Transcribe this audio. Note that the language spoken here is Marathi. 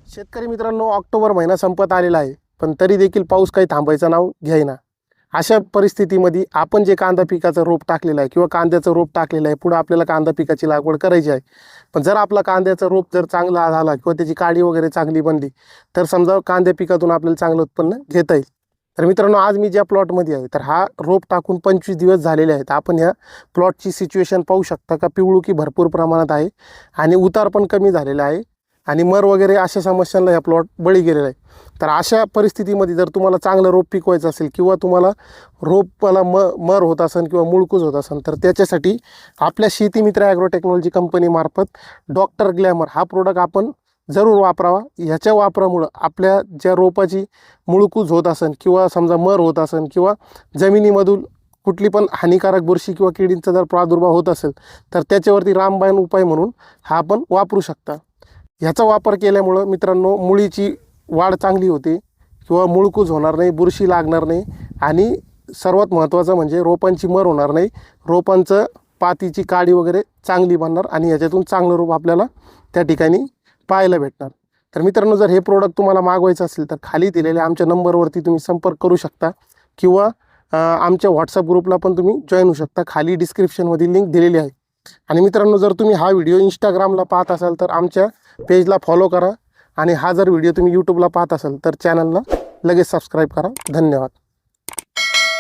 शेतकरी मित्रांनो, ऑक्टोबर महिना संपत आलेला आहे, पण तरी देखील पाऊस काही थांबायचं नाव घेईना। अशा परिस्थितीमध्ये आपण जे कांदा पिकाचं रोप टाकलेलं आहे किंवा कांद्याचं रोप टाकलेलं आहे, पुढे आपल्याला कांदा पिकाची लागवड करायची आहे। पण जर आपला कांद्याचं रोप जर चांगला झाला किंवा त्याची काडी वगैरे चांगली बनली, तर समजा कांद्या पिकातून आपल्याला चांगलं उत्पन्न घेता येईल। तर मित्रांनो, आज मी ज्या प्लॉटमध्ये आहे, तर हा रोप टाकून 25 दिवस झालेले आहेत। आपण या प्लॉटची सिच्युएशन पाहू शकता का पिवळुकी भरपूर प्रमाणात आहे आणि उतार पण कमी झालेला आहे आणि मर वगैरे अशा समस्यांना हा प्लॉट बळी गेलेला आहे। तर अशा परिस्थितीमध्ये जर तुम्हाला चांगलं रोप पिकवायचं असेल किंवा तुम्हाला रोपाला मर होत असेल किंवा मुळकूज होत असेल, तर त्याच्यासाठी आपल्या शेती मित्र ॲग्रो टेक्नॉलॉजी कंपनीमार्फत डॉक्टर ग्लॅमर हा प्रोडक्ट आपण जरूर वापरावा। ह्याच्या वापरामुळं आपल्या ज्या रोपाची मुळकूज होत असेल किंवा समजा मर होत असेल किंवा जमिनीमधून कुठली पण हानिकारक बुरशी किंवा किडींचा जर प्रादुर्भाव होत असेल, तर त्याच्यावरती रामबाण उपाय म्हणून हा आपण वापरू शकता। ह्याचा वापर केल्यामुळं मित्रांनो, मुळीची वाढ चांगली होते किंवा मुळकूज होणार नाही, बुरशी लागणार नाही आणि सर्वात महत्त्वाचं म्हणजे रोपांची मर होणार नाही, रोपांचं पातीची काडी वगैरे चांगली बनणार आणि ह्याच्यातून चांगलं रोप आपल्याला त्या ठिकाणी पाहायला भेटणार। तर मित्रांनो, जर हे प्रोडक्ट तुम्हाला मागवायचं असेल तर खाली दिलेल्या आमच्या नंबरवरती तुम्ही संपर्क करू शकता किंवा आमच्या व्हॉट्सअप ग्रुपला पण तुम्ही जॉईन होऊ शकता। खाली डिस्क्रिप्शनमध्ये लिंक दिलेली आहे। आणि मित्रांनो, जर तुम्ही हा व्हिडिओ इंस्टाग्रामला पाहत असाल तर आमच्या पेजला फॉलो करा आणि हा जर व्हिडिओ तुम्ही यूट्यूबला पाहत असाल तर चॅनलला लगेच सबस्क्राईब करा। धन्यवाद।